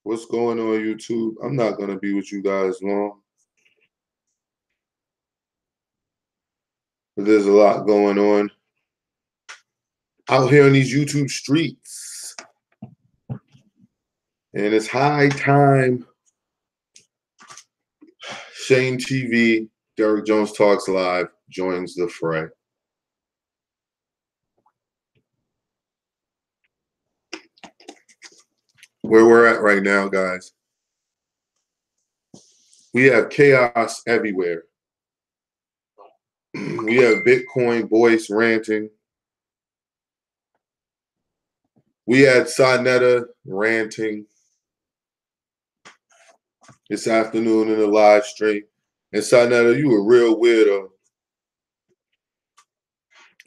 What's going on, YouTube? I'm not going to be with you guys long. But there's a lot going on out here in these YouTube streets. And it's high time Shane TV, Derek Jones Talks Live, joins the fray. Where we're at right now, guys, we have chaos everywhere. We have Bitcoin, Boyce, Ranting. We had Sonetta ranting this afternoon in the live stream. And Sonetta, you a real weirdo.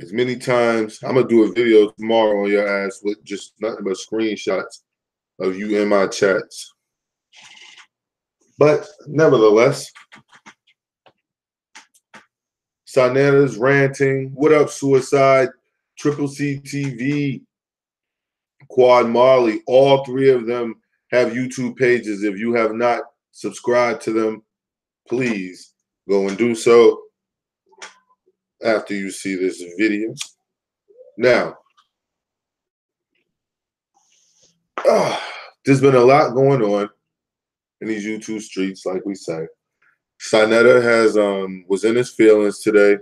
As many times, I'm going to do a video tomorrow on your ass with just nothing but screenshots of you in my chats. But nevertheless, Sonetta's ranting. What up, Suicide? Triple C TV, Quad Marley. All three of them have YouTube pages. If you have not subscribed to them, please go and do so after you see this video. Now, there's been a lot going on in these YouTube streets, like we say. Sonetta has was in his feelings today.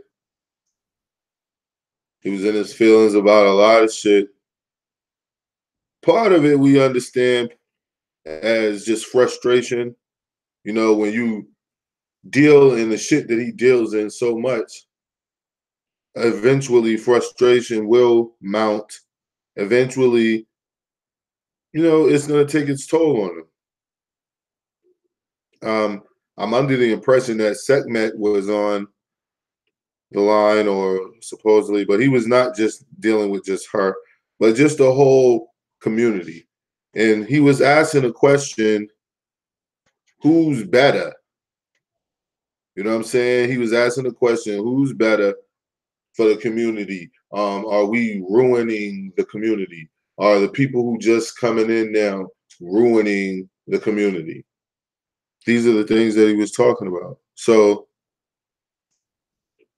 He was in his feelings about a lot of shit. Part of it we understand as just frustration. You know, when you deal in the shit that he deals in so much, eventually frustration will mount. Eventually, you know, it's going to take its toll on him. I'm under the impression that Sekhmet was on the line, or supposedly, but he was not just dealing with just her, but just the whole community. And he was asking a question, who's better? You know what I'm saying? He was asking the question, who's better for the community? Are we ruining the community? Are the people who just coming in now ruining the community? These are the things that he was talking about. So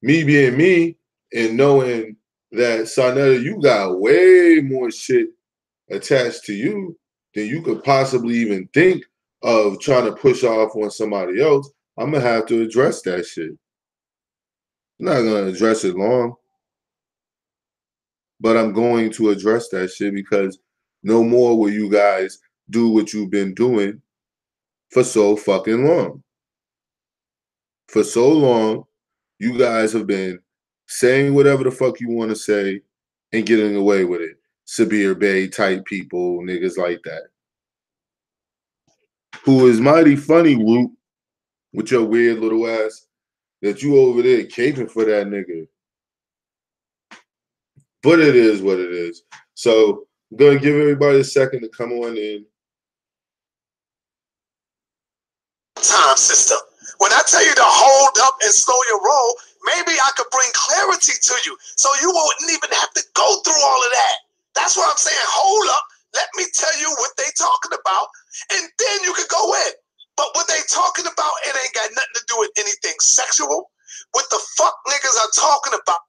me being me and knowing that, Sonetta, you got way more shit attached to you than you could possibly even think of trying to push off on somebody else, I'm going to have to address that shit. I'm not going to address it long, but I'm going to address that shit because no more will you guys do what you've been doing for so fucking long. For so long, you guys have been saying whatever the fuck you want to say and getting away with it. Sabir Bay type people, niggas like that. Who is mighty funny, Root, with your weird little ass, that you over there caping for that nigga. But it is what it is. So I'm going to give everybody a second to come on in. Time system. When I tell you to hold up and slow your roll, maybe I could bring clarity to you so you wouldn't even have to go through all of that. That's what I'm saying. Hold up. Let me tell you what they talking about, and then you can go in. But what they talking about, it ain't got nothing to do with anything sexual. What the fuck niggas are talking about.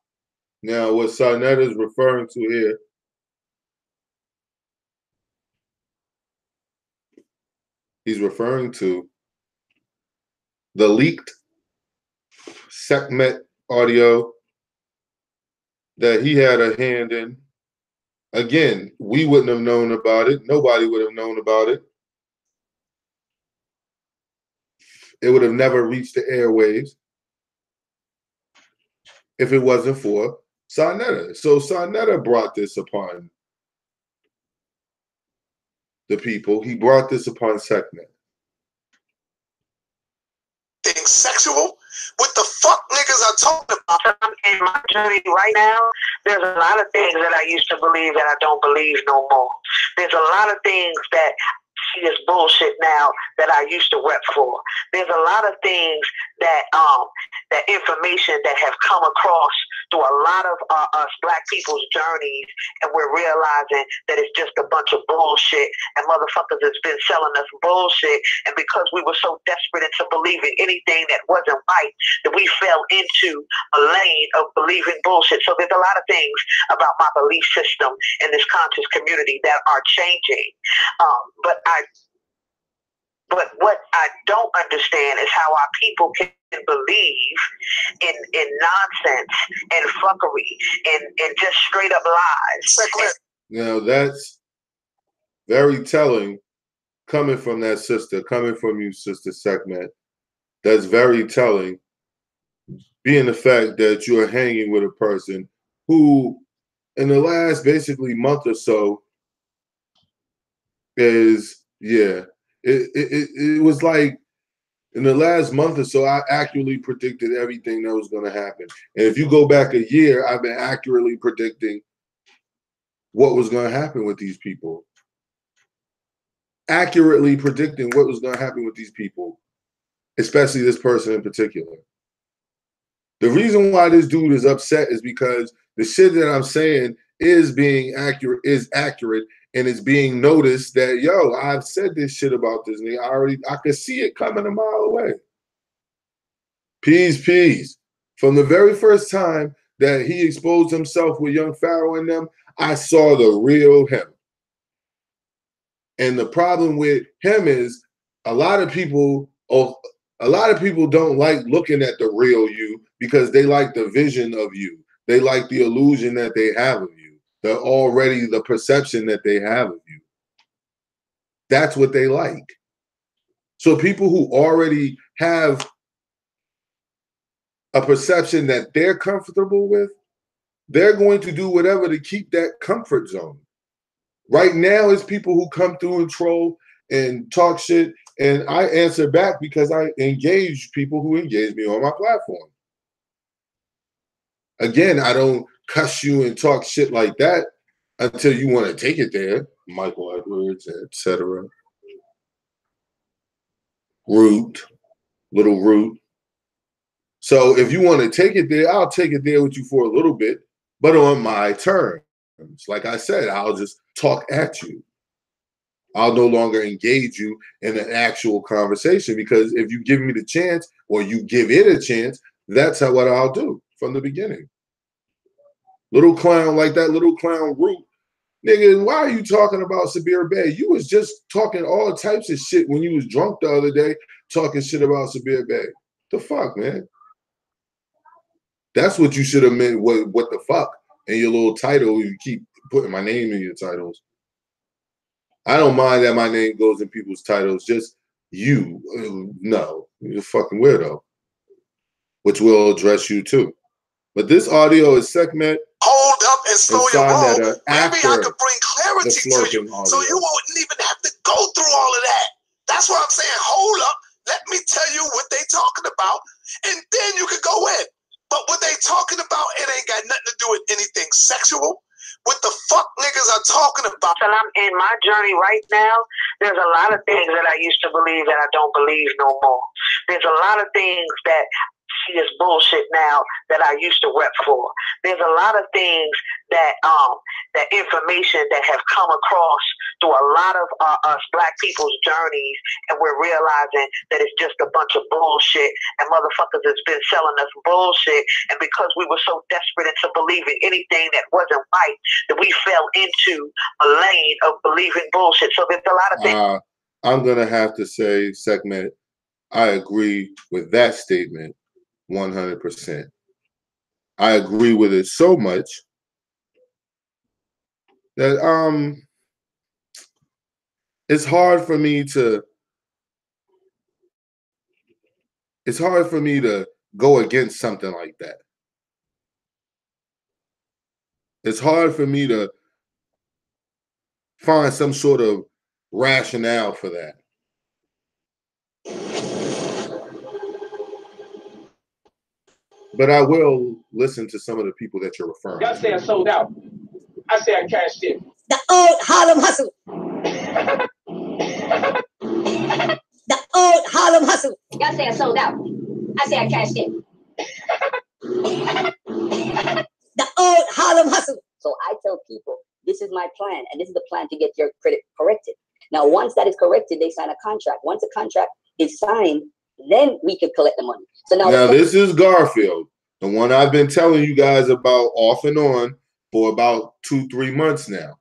Now, what Sonetta is referring to here, he's referring to the leaked Sekhmet audio that he had a hand in. Again, we wouldn't have known about it. Nobody would have known about it. It would have never reached the airwaves if it wasn't for Sonetta. So Sonetta brought this upon the people. He brought this upon Sekhmet. Things sexual? What the fuck niggas are talking about? In my journey right now, there's a lot of things that I used to believe that I don't believe no more. There's a lot of things that see as bullshit now that I used to rep for. There's a lot of things that that information that have come across through a lot of us black people's journeys, and we're realizing that it's just a bunch of bullshit, and motherfuckers has been selling us bullshit, and because we were so desperate into believing anything that wasn't right, that we fell into a lane of believing bullshit. So there's a lot of things about my belief system in this conscious community that are changing. But what I don't understand is how our people can believe in nonsense and fuckery and just straight up lies. Now that's very telling coming from that sister, coming from you, Sister Sekhmet. That's very telling, being the fact that you're hanging with a person who, in the last basically month or so, is, yeah, it was like in the last month or so, I accurately predicted everything that was going to happen. And if you go back a year, I've been accurately predicting what was going to happen with these people. Accurately predicting what was going to happen with these people, especially this person in particular. The reason why this dude is upset is because the shit that I'm saying is being accurate, and it's being noticed that, yo, I've said this shit about this nigga. I could see it coming a mile away. Peace. From the very first time that he exposed himself with Young Pharaoh and them, I saw the real him. And the problem with him is a lot of people don't like looking at the real you because they like the vision of you. They like the illusion that they have of you. They're already the perception that they have of you. That's what they like. So people who already have a perception that they're comfortable with, they're going to do whatever to keep that comfort zone. Right now, it's people who come through and troll and talk shit, and I answer back because I engage people who engage me on my platform. Again, I don't cuss you and talk shit like that until you want to take it there. Michael Edwards, etc. Root, little Root. So if you want to take it there, I'll take it there with you for a little bit, but on my terms. Like I said, I'll just talk at you. I'll no longer engage you in an actual conversation, because if you give me the chance, or you give it a chance, that's what I'll do from the beginning. Little clown like that, little clown Root. Nigga, why are you talking about Sabir Bey? You was just talking all types of shit when you was drunk the other day, talking shit about Sabir Bey. The fuck, man? That's what you should have meant, what the fuck? And your little title, you keep putting my name in your titles. I don't mind that my name goes in people's titles. Just you, no, you're a fucking weirdo. Which will address you too. But this audio is Sekhmet. Hold up and slow your roll. Maybe I could bring clarity to you, so you won't even have to go through all of that. That's what I'm saying. Hold up. Let me tell you what they talking about, and then you can go in. But what they talking about, it ain't got nothing to do with anything sexual. What the fuck niggas are talking about? And I'm in my journey right now. There's a lot of things that I used to believe that I don't believe no more. There's a lot of things that see as bullshit now that I used to rep for. There's a lot of things that that information that have come across through a lot of us black people's journeys, and we're realizing that it's just a bunch of bullshit, and motherfuckers has been selling us bullshit, and because we were so desperate into believing anything that wasn't right, that we fell into a lane of believing bullshit. So there's a lot of things. I'm gonna have to say, Sekhmet, I agree with that statement 100%. I agree with it so much that it's hard for me to go against something like that. It's hard for me to find some sort of rationale for that. But I will listen to some of the people that you're referring to. Y'all say I sold out. I say I cashed in. The old Harlem hustle. The old Harlem hustle. Y'all say I sold out. I say I cashed in. The old Harlem hustle. So I tell people, this is my plan, and this is the plan to get your credit corrected. Now, once that is corrected, they sign a contract. Once a contract is signed, then we can collect the money. So now this is Garfield, the one I've been telling you guys about off and on for about 2-3 months now.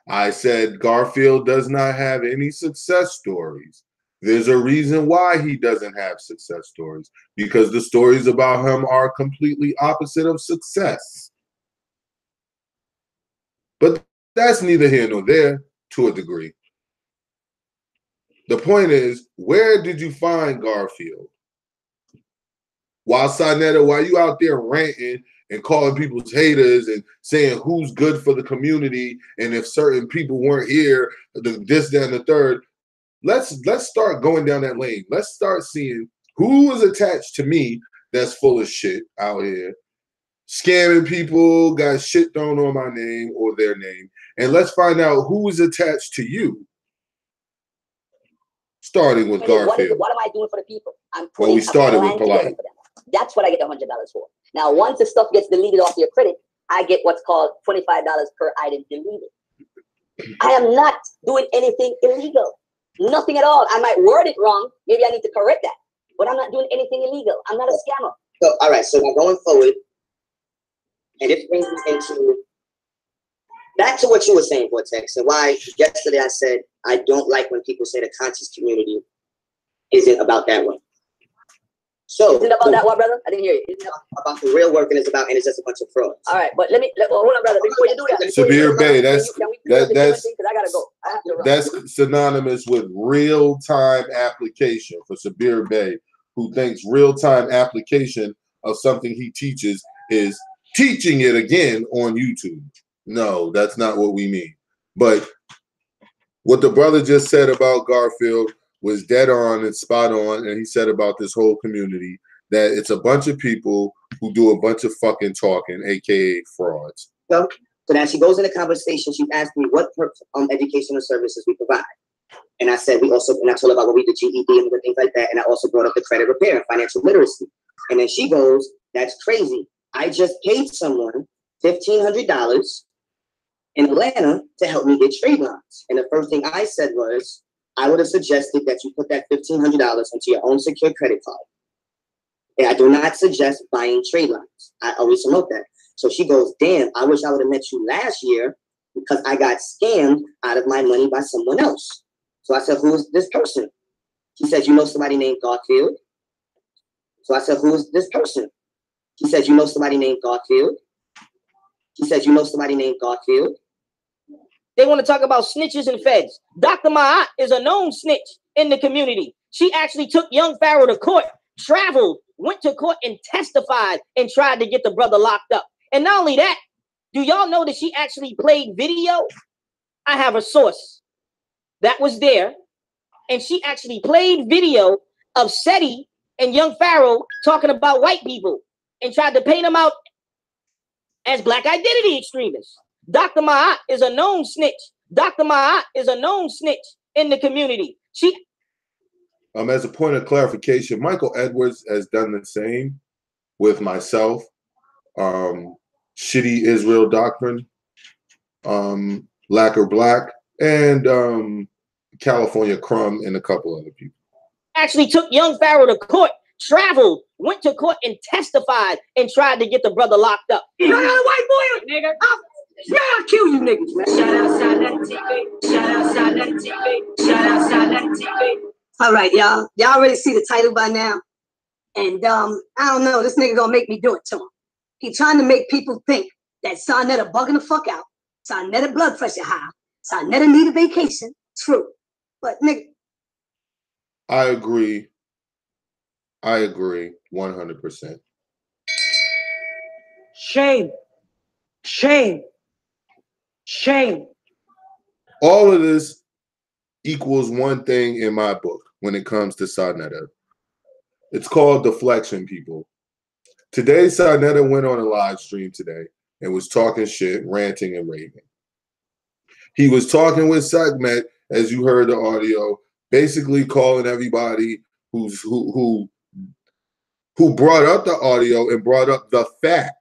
I said Garfield does not have any success stories. There's a reason why he doesn't have success stories, because the stories about him are completely opposite of success. But that's neither here nor there to a degree. The point is, where did you find Garfield? While Sonetta, while you out there ranting and calling people's haters and saying who's good for the community, and if certain people weren't here, this, that, and the third, let's start going down that lane. Let's start seeing who is attached to me that's full of shit out here, scamming people, got shit thrown on my name or their name, and let's find out who is attached to you. Starting with Garfield. What am I doing for the people? We started with polite. That's what I get $100 for. Now, once the stuff gets deleted off your credit, I get what's called $25 per item deleted. I am not doing anything illegal. Nothing at all. I might word it wrong. Maybe I need to correct that. But I'm not doing anything illegal. I'm not a scammer. So, all right. So now going forward, and it brings me into back to what you were saying, Vortex, and why yesterday I said I don't like when people say the conscious community isn't about that one. So isn't about that one, brother? I didn't hear you. Isn't about the real work, and it's just a bunch of frauds. All right, but hold on, brother. Before you do that, Sabir Bey, that's because I gotta go. I have to run. That's synonymous with real-time application for Sabir Bey, who thinks real-time application of something he teaches is teaching it again on YouTube. No, that's not what we mean. But what the brother just said about Garfield was dead on and spot on, and he said about this whole community that it's a bunch of people who do a bunch of fucking talking, aka frauds. So now she goes in the conversation. She asked me what educational services we provide, and I said and I told her about what we did, GED and things like that, and I also brought up the credit repair and financial literacy. And then she goes, "That's crazy. I just paid someone $1,500 in Atlanta to help me get trade lines." And the first thing I said was, I would have suggested that you put that $1,500 into your own secure credit card. And I do not suggest buying trade lines. I always promote that. So she goes, "Damn, I wish I would have met you last year because I got scammed out of my money by someone else." So I said, "Who is this person?" She said, "You know somebody named Garfield?" So I said, "Who is this person?" She said, "You know somebody named Garfield?" She said, "You know somebody named Garfield?" They want to talk about snitches and feds. Dr. Ma'at is a known snitch in the community. She actually took young Pharaoh to court, traveled, went to court and testified and tried to get the brother locked up. And not only that, do y'all know that she actually played video? I have a source that was there, and she actually played video of Seti and young Pharaoh talking about white people and tried to paint them out as black identity extremists. Dr. Ma'at is a known snitch. Dr. Ma'at is a known snitch in the community. As a point of clarification, Michael Edwards has done the same with myself, Shitty Israel Doctrine, Lacquer Black, and California Crumb, and a couple other people. Actually took young Pharaoh to court, traveled, went to court and testified and tried to get the brother locked up. You got a white boy, nigga. I'll kill you niggas, man. Shout out Silent TV. Shout out Silent TV. Shout out Silent TV. All right, y'all. Y'all already see the title by now. And I don't know, this nigga gonna make me do it to him. He trying to make people think that Sonetta bugging the fuck out. Sonetta blood pressure high. Sonetta need a vacation. True. But nigga. I agree 100%. Shame. Shame. Shame. All of this equals one thing in my book when it comes to Sonetta. It's called Deflection, people. Today, Sonetta went on a live stream today and was talking shit, ranting and raving. He was talking with Segmet as you heard the audio, basically calling everybody who brought up the audio and brought up the fact.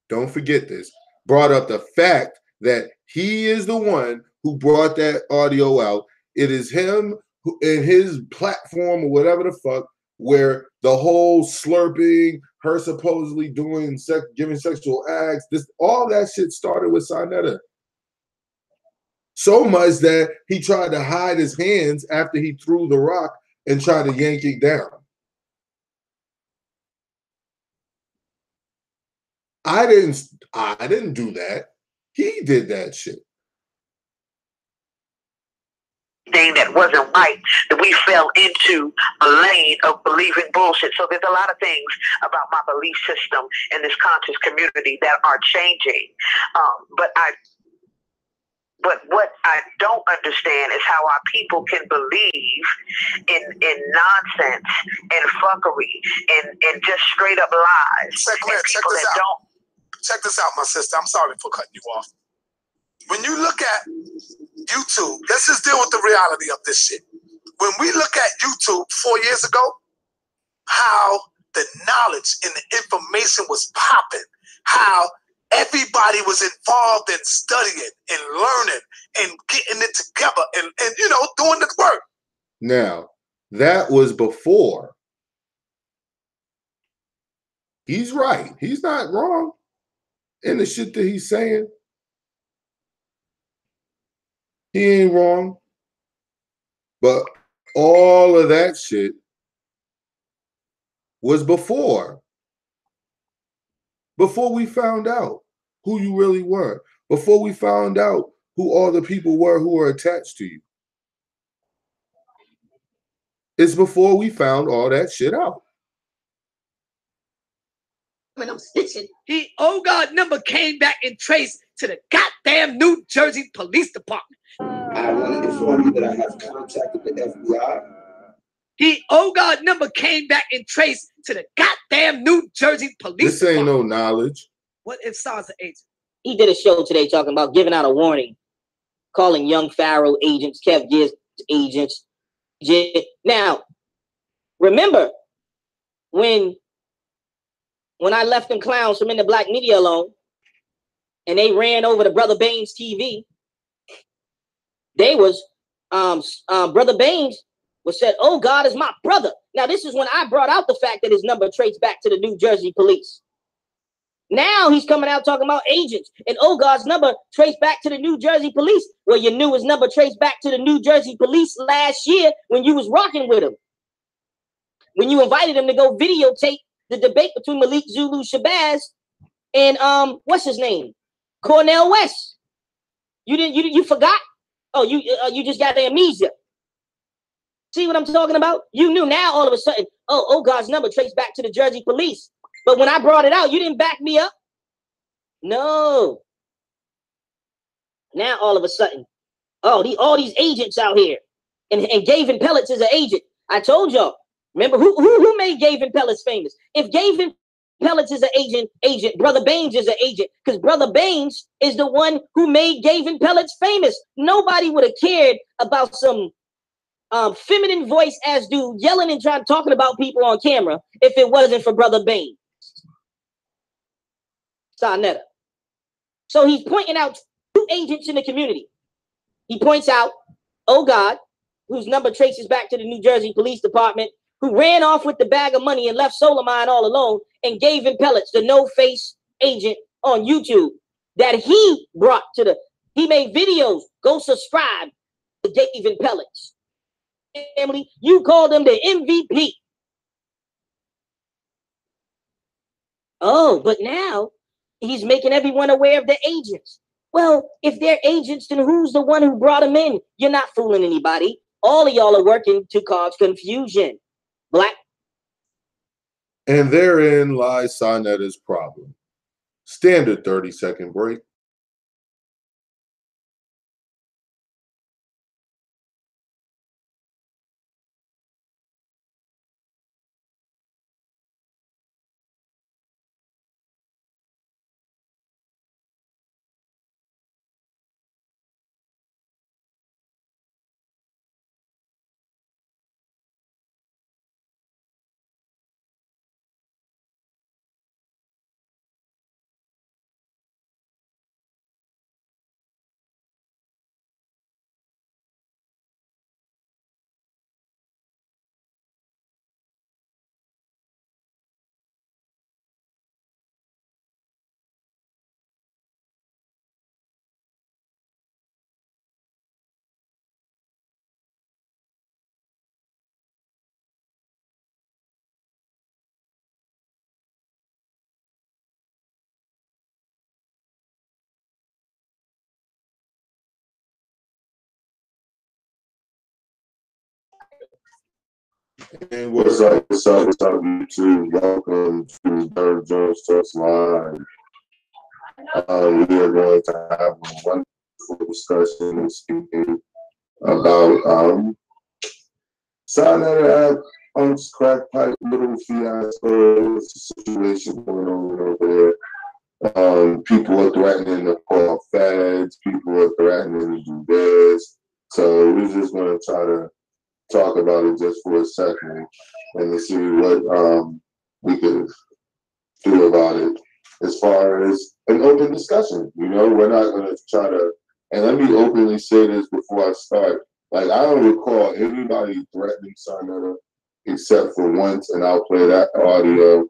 Don't forget this. Brought up the fact that he is the one who brought that audio out. It is him who, in his platform or whatever the fuck, where the whole slurping, her supposedly doing giving sexual acts, all that shit started with Sarnetta. So much that he tried to hide his hands after he threw the rock and tried to yank it down. I didn't do that. He did that shit. Thing that wasn't right, that we fell into a lane of believing bullshit. So there's a lot of things about my belief system in this conscious community that are changing. But what I don't understand is how our people can believe in nonsense and fuckery and just straight up lies. Check this out, my sister. I'm sorry for cutting you off. When you look at YouTube, let's just deal with the reality of this shit. When we look at YouTube 4 years ago, how the knowledge and the information was popping, how everybody was involved in studying and learning and getting it together and you know, doing the work. Now, that was before. He's right. He's not wrong in the shit that he's saying. He ain't wrong. But all of that shit was before. Before we found out who you really were. Before we found out who all the people were who were attached to you. It's before we found all that shit out. When I'm stitching. Oh God number came back and traced to the goddamn New Jersey Police Department. I want to inform you that I have contacted the FBI. Oh God number came back and traced to the goddamn New Jersey Police This ain't no knowledge. What if SARS an agent? He did a show today talking about giving out a warning, calling young Pharaoh agents, Kev Giz agents. Now, remember when I left them clowns from In the Black Media alone and they ran over to Brother Baines TV, they was Brother Baines was said, "Oh, God is my brother." Now, this is when I brought out the fact that his number traced back to the New Jersey police. Now he's coming out talking about agents and oh, God's number traced back to the New Jersey police. Well, you knew his number traced back to the New Jersey police last year when you was rocking with him. When you invited him to go videotape the debate between Malik Zulu Shabazz and what's his name? Cornel West. You forgot? Oh, you just got amnesia. See what I'm talking about? You knew. Now all of a sudden, oh, God's number traced back to the Jersey police. But when I brought it out, you didn't back me up. No. Now all of a sudden, all these agents out here, and Gavin Pellets is an agent. I told y'all. Remember who made Gavin Pellets famous? If Gavin Pellets is an agent, Brother Baines is an agent, because Brother Baines is the one who made Gavin Pellets famous. Nobody would have cared about some feminine voice ass dude yelling and talking about people on camera if it wasn't for Brother Baines. Sarnetta. So he's pointing out two agents in the community. He points out, oh God, whose number traces back to the New Jersey Police Department, who ran off with the bag of money and left Soleimani all alone, and Gavin Pellets, the no-face agent on YouTube, that he brought to he made videos. Go subscribe to Gavin Pellets. Family, you call them the MVP. Oh, but now he's making everyone aware of the agents. Well, if they're agents, then who's the one who brought them in? You're not fooling anybody. All of y'all are working to cause confusion. Black. And therein lies Sarnetta's problem. Standard 30-second break. And what's up, YouTube? Welcome to Derek Jones Talks Live. We are going to have a wonderful discussion and speaking about Sinetta app, crack pipe, little fiasco, situation going on over there. People are threatening to call feds, people are threatening to do this. So we're just going to try to talk about it just for a second and to see what we can do about it as far as an open discussion. You know, we're not going to try to, and let me openly say this before I start. Like, I don't recall anybody threatening Sinetta except for once, and I'll play that audio.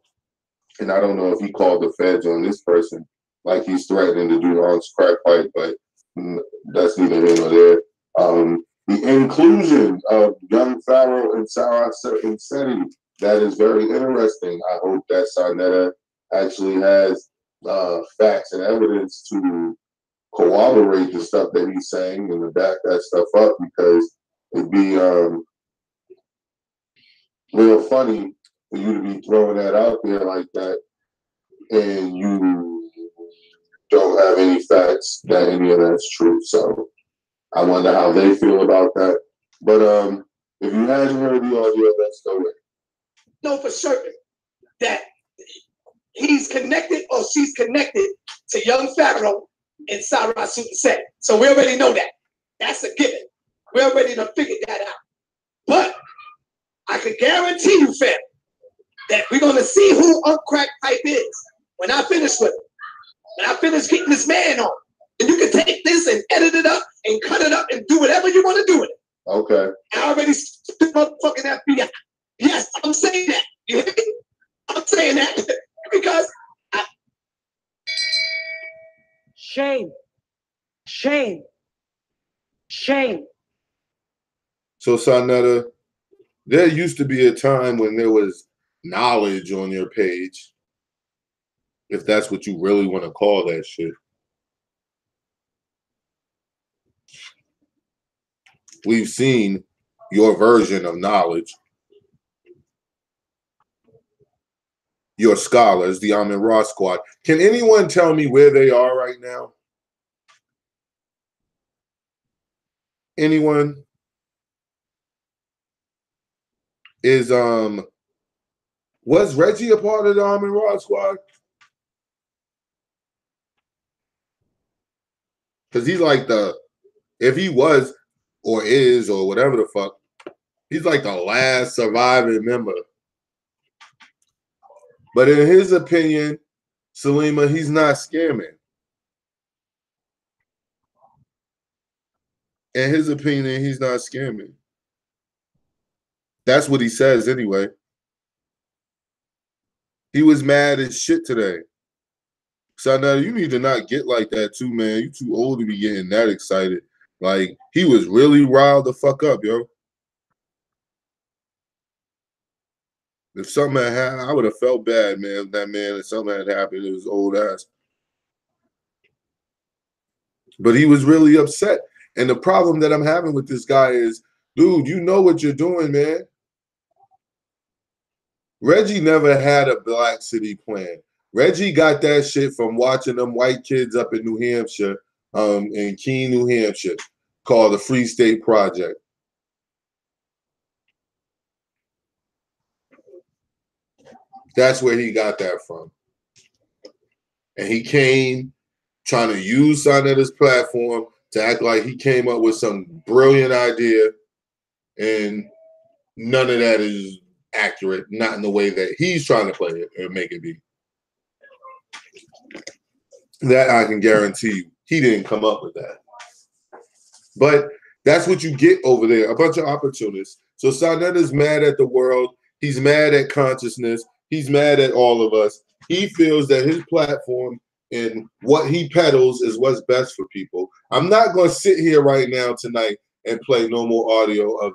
And I don't know if he called the feds on this person like he's threatening to do on crack pipe, but that's neither here nor there. The inclusion of young Pharaoh and Sarah Setti, that is very interesting. I hope that Sinetta actually has facts and evidence to corroborate the stuff that he's saying and to back that stuff up, because it'd be real funny for you to be throwing that out there like that and you don't have any facts that any of that's true. So I wonder how they feel about that. But if you haven't heard the audio, let's go with it. Know for certain that he's connected or she's connected to young Pharaoh and Sarah Set. So we already know that. That's a given. We already done figured that out. But I can guarantee you, fam, that we're gonna see who Uncracked Pipe is when I finish with him. When I finish getting this man on. And you can take this and edit it up and cut it up and do whatever you want to do with it. Okay. I already stood motherfucking FBI. Yes, I'm saying that. You hear me? I'm saying that because shame. Shame. Shame. So, Sinetta, there used to be a time when there was knowledge on your page, if that's what you really want to call that shit. We've seen your version of knowledge. Your scholars, the Amin Ra squad. Can anyone tell me where they are right now? Anyone? Is was Reggie a part of the Amin Ra squad? Because he's like if he was or is or whatever the fuck, he's like the last surviving member. But in his opinion, Salima, he's not scamming. In his opinion, he's not scamming. That's what he says anyway. He was mad as shit today. So now you need to not get like that too, man. You too old to be getting that excited. Like, he was really riled the fuck up, yo. If something had happened, I would have felt bad, man. If something had happened to his old ass. But he was really upset. And the problem that I'm having with this guy is, dude, you know what you're doing, man. Reggie never had a Black City plan. Reggie got that shit from watching them white kids up in New Hampshire, in Keene, New Hampshire, called the Free State Project. That's where he got that from. And he came trying to use Sinetta's platform to act like he came up with some brilliant idea, and none of that is accurate, not in the way that he's trying to play it or make it be. That I can guarantee you. He didn't come up with that. But that's what you get over there, a bunch of opportunists. So Sinetta's mad at the world. He's mad at consciousness. He's mad at all of us. He feels that his platform and what he peddles is what's best for people. I'm not going to sit here right now tonight and play no more audio of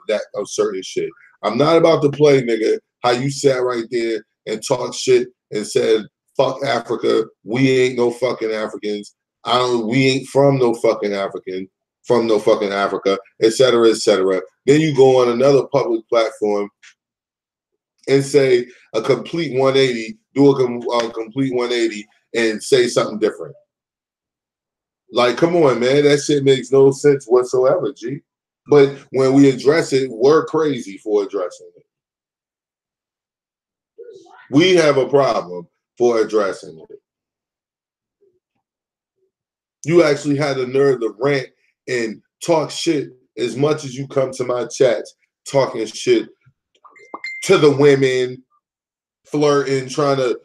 certain shit. I'm not about to play, nigga, how you sat right there and talked shit and said, fuck Africa. We ain't no fucking Africans. We ain't from no fucking Africa, et cetera, et cetera. Then you go on another public platform and say a complete 180, do a complete 180 and say something different. Like, come on, man. That shit makes no sense whatsoever, G. But when we address it, we're crazy for addressing it. We have a problem for addressing it. You actually had the nerve to rant and talk shit as much as you come to my chats talking shit to the women, flirting, trying to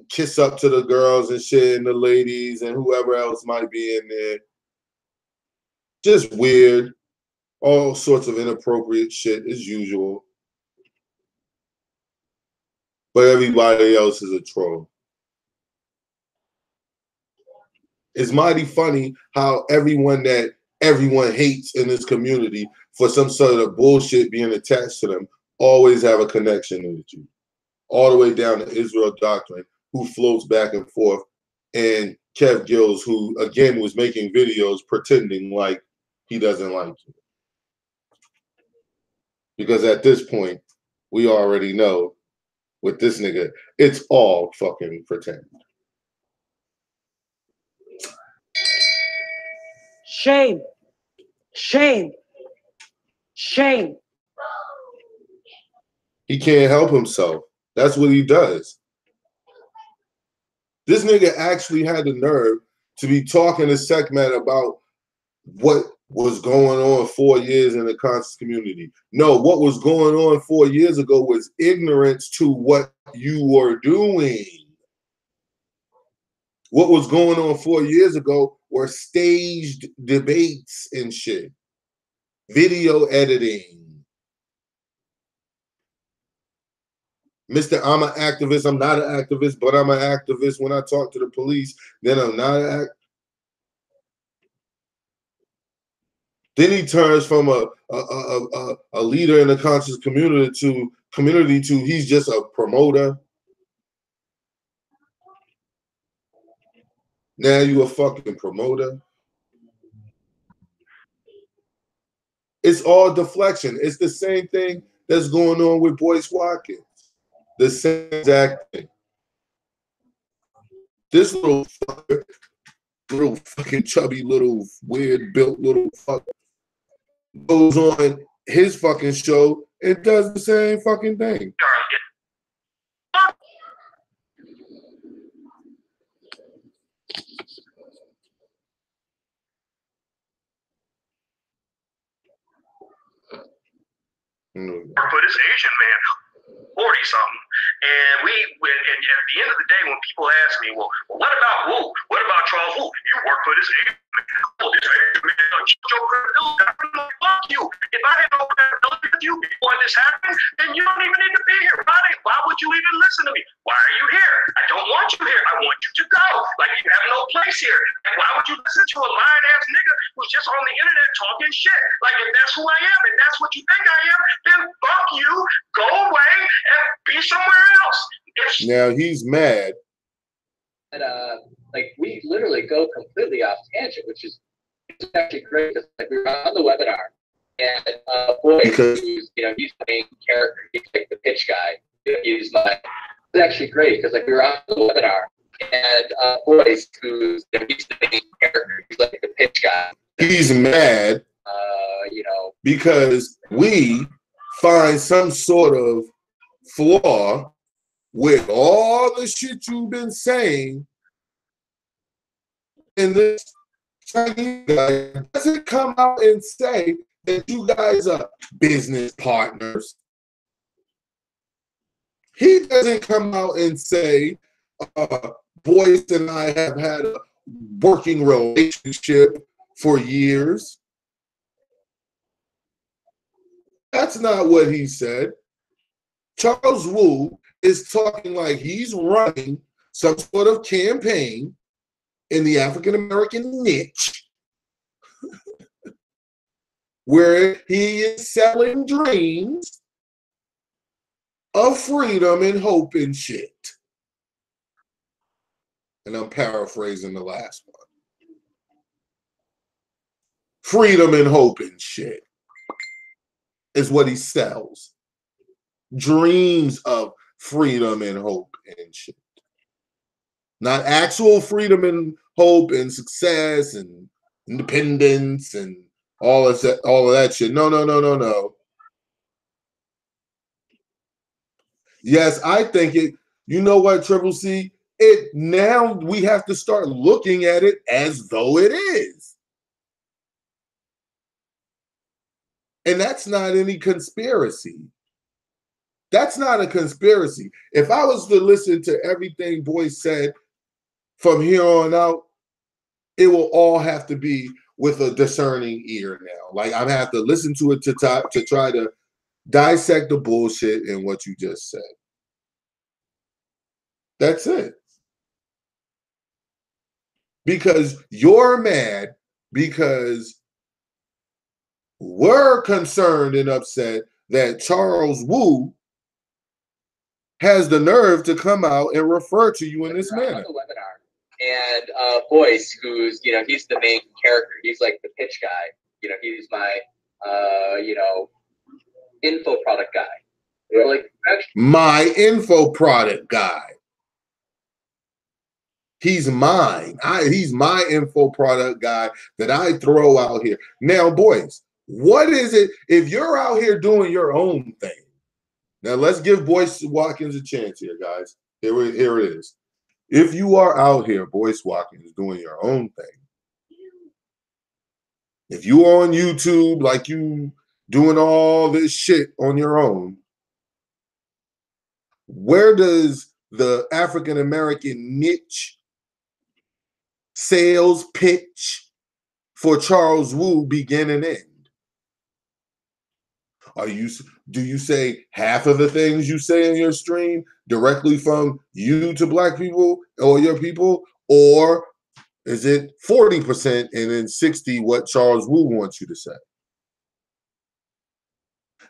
kiss up to the girls and shit and the ladies and whoever else might be in there. Just weird. All sorts of inappropriate shit as usual. But everybody else is a troll. It's mighty funny how everyone that everyone hates in this community for some sort of bullshit being attached to them always have a connection with you. All the way down to Israel Doctrine, who floats back and forth, and Kev Gills, who again was making videos pretending like he doesn't like you. Because at this point, we already know with this nigga, it's all fucking pretend. Shame. Shame. Shame. He can't help himself. That's what he does. This nigga actually had the nerve to be talking to Sekhmet about what was going on 4 years in the conscious community. No, what was going on 4 years ago was ignorance to what you were doing. What was going on 4 years ago were staged debates and shit. Video editing. Mr. I'm an activist. I'm not an activist, but I'm an activist. When I talk to the police, then I'm not an activist. Then he turns from a leader in the conscious community to he's just a promoter. Now you a fucking promoter. It's all deflection. It's the same thing that's going on with Boyce Watkins. The same exact thing. This little fucking chubby little weird built little fuck goes on his fucking show and does the same fucking thing. For this Asian man, 40-something, and at the end of the day, when people ask me, well, what about Wu? What about Charles Wu? You work for this Asian man. Oh, this Asian man, your credibility. Fuck you. If I had no credibility with you before this happened, then you don't even need to be here. Why would you even listen to me? Why are you here? I don't want you here. I want you to go. Like, you have no place here. Like, why would you listen to a lying-ass nigga who's just on the internet talking shit? Like, if that's who I am, and that's what you think I am, then fuck you, go away, and be somewhere else. Now he's mad. And like, we literally go completely off tangent, which is actually great. Because like, we were on the webinar, and Boyce, who's he's the main character, he's like the pitch guy. It's actually great because like we were on the webinar, and Boyce, who's he's the main character, he's like the pitch guy. He's mad, because we find some sort of flaw with all the shit you've been saying, and this Chinese guy doesn't come out and say that you guys are business partners. He doesn't come out and say, Boyce and I have had a working relationship for years. That's not what he said. Charles Wu is talking like he's running some sort of campaign in the African-American niche where he is selling dreams of freedom and hope and shit. And I'm paraphrasing the last one. Freedom and hope and shit is what he sells. Dreams of freedom and hope and shit. Not actual freedom and hope and success and independence and all of that shit. No, no, no, no, no. Yes, I think it, you know what, Triple C? It now we have to start looking at it as though it is. And that's not any conspiracy. That's not a conspiracy. If I was to listen to everything Boyce said from here on out, it will all have to be with a discerning ear now. Like I have to listen to it to try to dissect the bullshit in what you just said. That's it. Because you're mad because we're concerned and upset that Charles Wu has the nerve to come out and refer to you in this manner. And Boyce, who's, you know, he's the main character. He's like the pitch guy. You know, he's my, you know, info product guy. You know, like my info product guy. He's mine. He's my info product guy that I throw out here. Now, Boyce, what is it if you're out here doing your own thing? Now, let's give Boyce Watkins a chance here, guys. Here it is. If you are out here, Boyce Watkins, doing your own thing, if you are on YouTube, like you doing all this shit on your own, where does the African-American niche sales pitch for Charles Wu begin and end? Do you say half of the things you say in your stream directly from you to black people or your people, or is it 40% and then 60 what Charles Wu wants you to say?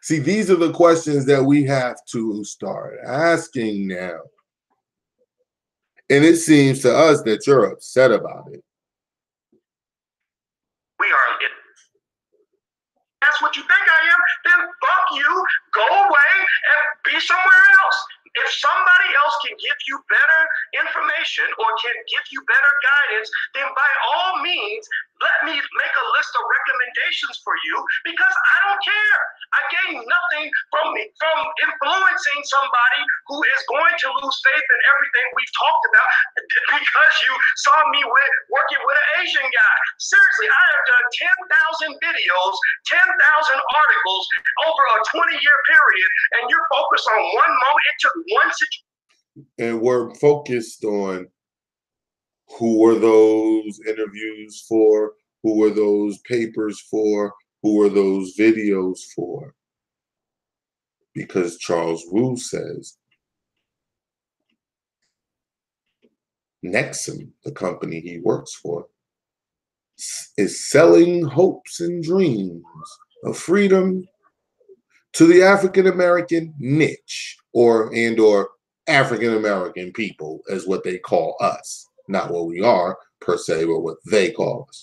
See, these are the questions that we have to start asking now. And it seems to us that you're upset about it. We are in. That's what you think I am, then fuck you, go away and be somewhere else. If somebody else can give you better information or can give you better guidance, then by all means, let me make a list of recommendations for you, because I don't care. I gain nothing from influencing somebody who is going to lose faith in everything we've talked about because you saw me working with an Asian guy. Seriously, I have done 10,000 videos, 10,000 articles over a 20-year period, and you're focused on one moment. It took one situation. And we're focused on who were those interviews for, who were those papers for, who were those videos for? Because Charles Wu says Nexum, the company he works for, is selling hopes and dreams of freedom to the African-American niche or African-American people, is what they call us. Not what we are per se, but what they call us.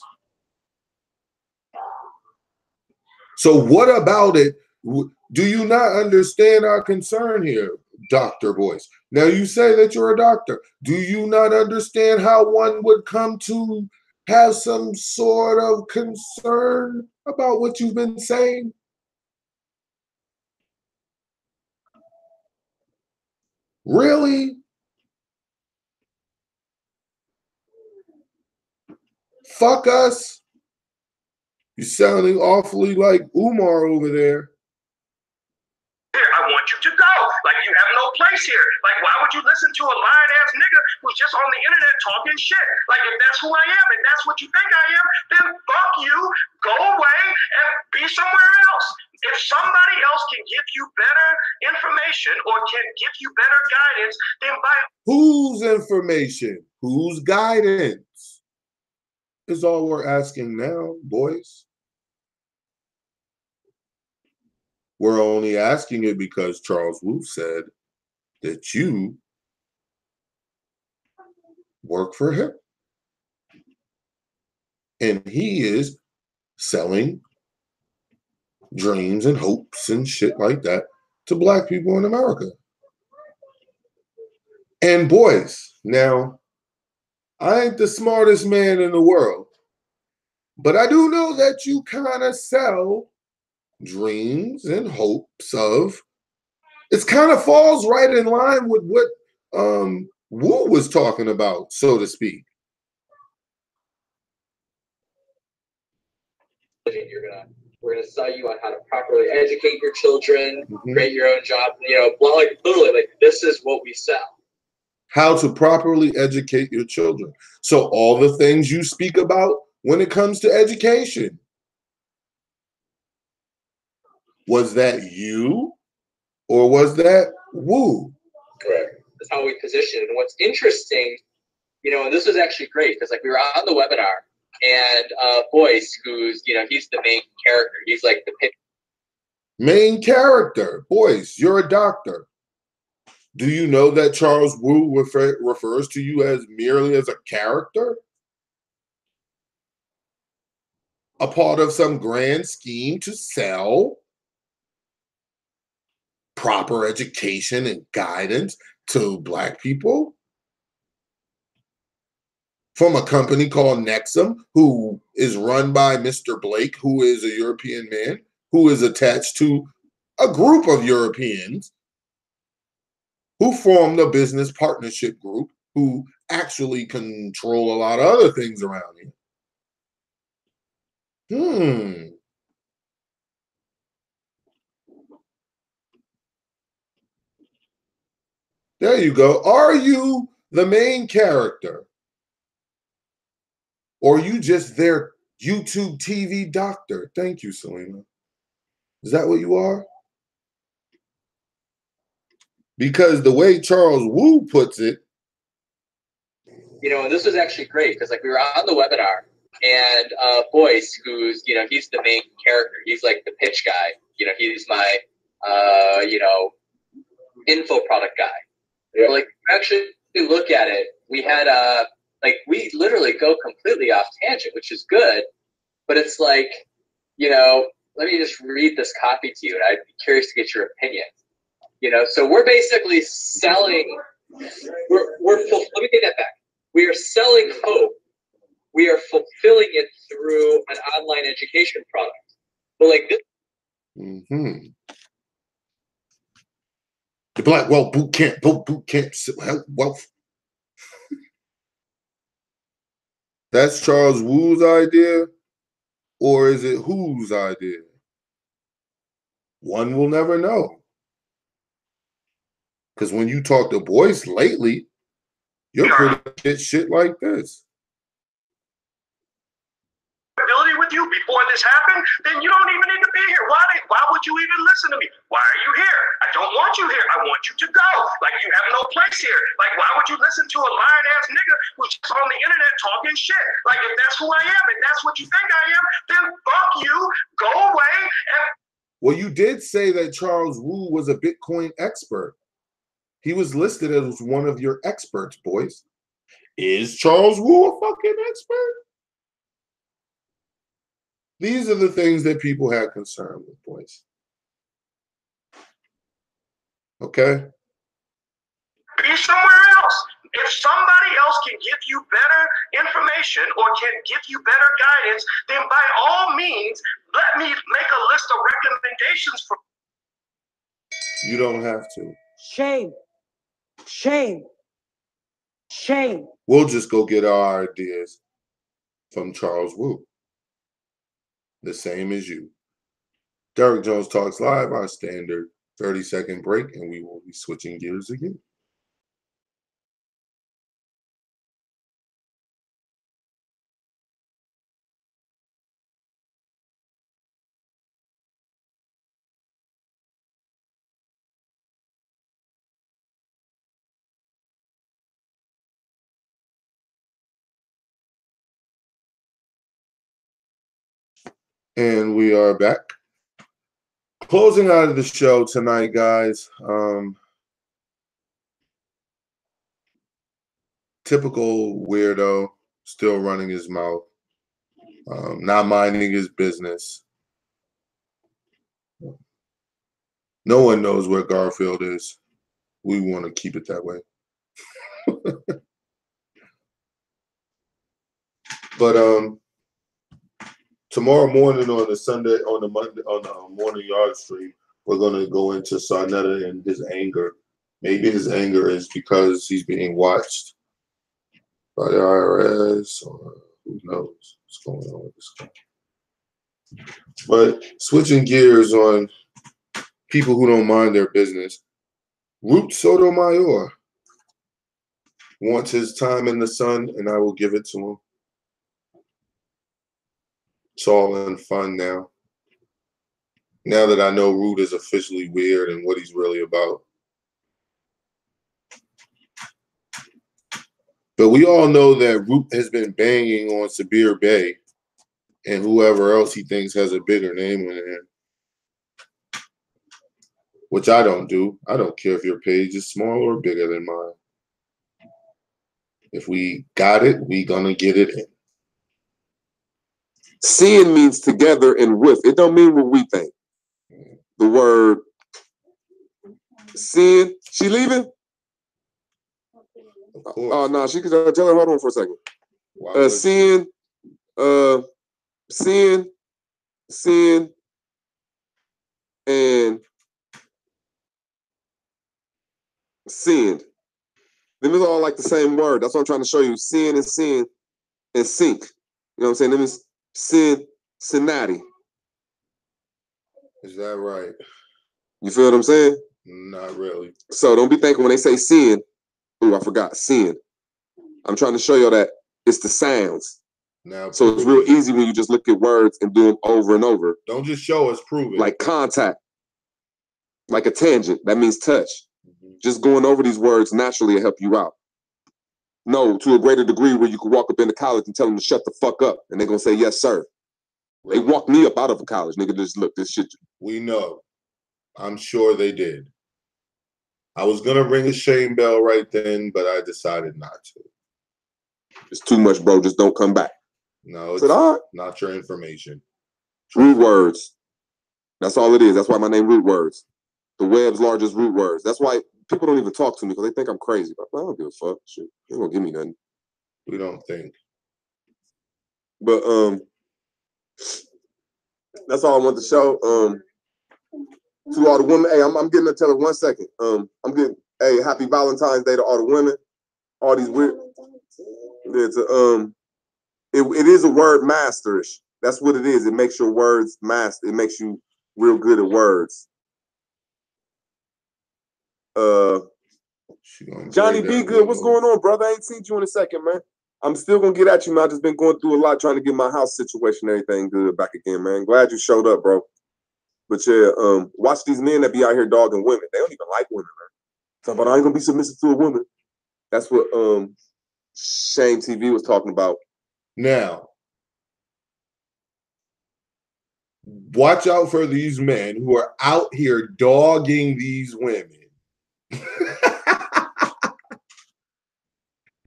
So what about it? Do you not understand our concern here, Dr. Boyce? Now you say that you're a doctor. Do you not understand how one would come to have some sort of concern about what you've been saying? Really? Fuck us? You're sounding awfully like Umar over there. I want you to go. Like, you have no place here. Like, why would you listen to a lying-ass nigga who's just on the internet talking shit? Like, if that's who I am, if that's what you think I am, then fuck you, go away, and be somewhere else. If somebody else can give you better information or can give you better guidance, then by whose information, whose guidance is all we're asking now, boys. We're only asking it because Charles Wu said that you work for him. And he is selling dreams and hopes and shit like that to black people in America. And Boyce, now, I ain't the smartest man in the world, but I do know that you kind of sell dreams and hopes of. It kind of falls right in line with what Wu was talking about, so to speak. We're gonna sell you on how to properly educate your children, create your own job. You know, well, like literally, like this is what we sell. How to properly educate your children. So all the things you speak about when it comes to education. Was that you or was that Wu? Correct. That's how we position it. And what's interesting, you know, and this was actually great because like we were on the webinar and Boyce, who's, you know, he's the main character. He's like the pitch. Main character. Boyce, you're a doctor. Do you know that Charles Wu refers to you as merely as a character? A part of some grand scheme to sell proper education and guidance to Black people? From a company called Nexum, who is run by Mr. Blake, who is a European man, who is attached to a group of Europeans who formed a business partnership group who actually control a lot of other things around here. There you go. Are you the main character? Or are you just their YouTube TV doctor? Thank you, Selena. Is that what you are? Because the way Charles Wu puts it, you know, and this was actually great because like we were on the webinar and Boyce, who's, you know, he's the main character. He's like the pitch guy. You know, he's my, you know, info product guy. Yeah. Like actually look at it, we had like we literally go completely off tangent, which is good, but it's like, you know, let me just read this copy to you and I'd be curious to get your opinion. You know, so we're basically selling, let me take that back. We are selling hope. We are fulfilling it through an online education product. But like this. The Black Wealth Boot Camp, boot camp, wealth. That's Charles Wu's idea, or is it whose idea? One will never know. Because when you talk to Boyce lately, you're pretty much shit like this. With you before this happened, then you don't even need to be here. Why would you even listen to me? Why are you here? I don't want you here. I want you to go. Like, you have no place here. Like, why would you listen to a lying ass nigga who's on the internet talking shit? Like, if that's who I am and that's what you think I am, then fuck you. Go away. Well, you did say that Charles Wu was a Bitcoin expert. He was listed as one of your experts, Boyce. Is Charles Wu a fucking expert? These are the things that people had concern with, Boyce. Okay? Be somewhere else. If somebody else can give you better information or can give you better guidance, then by all means, let me make a list of recommendations for you. Don't have to. Shame. Shame. Shame. We'll just go get our ideas from Charles Wu. The same as you. Derek Jones Talks Live, our standard 30-second break, and we will be switching gears again. And we are back. Closing out of the show tonight, guys. Typical weirdo, still running his mouth, not minding his business. No one knows where Garfield is. We want to keep it that way. But tomorrow morning on the Sunday, on the Monday, on the morning yard stream, we're gonna go into Sarnetta and his anger. Maybe his anger is because he's being watched by the IRS, or who knows what's going on with this guy. But switching gears on people who don't mind their business, Ruth Sotomayor wants his time in the sun, and I will give it to him. It's all in fun now. Now that I know Root is officially weird and what he's really about. But we all know that Root has been banging on Sabir Bey and whoever else he thinks has a bigger name than him. Which I don't do. I don't care if your page is small or bigger than mine. If we got it, we gonna get it in. Seeing means together and with. It don't mean what we think. The word seeing. She leaving? Oh no, she could tell her. Hold on for a second. Seeing, seeing, and seeing. Them is all like the same word. That's what I'm trying to show you. Seeing and seeing and sync. You know what I'm saying? Them is Cincinnati. Is that right? You feel what I'm saying? Not really. So don't be thinking when they say seeing, oh, I forgot, seeing. I'm trying to show you that it's the sounds. Now, so it's real easy when you just look at words and do them over and over. Don't just show us, prove it. Like contact, like a tangent, that means touch. Just going over these words naturally will help you out. No, to a greater degree where you can walk up into college and tell them to shut the fuck up, and they're going to say, yes, sir. They walked me up out of a college, nigga. Just look, this shit. We know. I'm sure they did. I was going to ring a shame bell right then, but I decided not to. It's too much, bro. Just don't come back. No, it's not your information. Root words. That's all it is. That's why my name Root Words. The web's largest root words. That's why people don't even talk to me because they think I'm crazy. But I don't give a fuck. Shit, they ain't gonna give me nothing. We don't think. But that's all I want to show. To all the women, hey, I'm getting to tell her 1 second. I'm getting, hey, happy Valentine's Day to all the women. All these weird. It's it is a word masterish. That's what it is. It makes your words master. It makes you real good at words. Johnny B. Good, what's going on, brother? I ain't seen you in a second, man. I'm still gonna get at you, man. I just been going through a lot trying to get my house situation, everything good back again, man. Glad you showed up, bro. But yeah, watch these men that be out here dogging women. They don't even like women, man. Talking about I ain't gonna be submissive to a woman. That's what Shame TV was talking about. Now, watch out for these men who are out here dogging these women.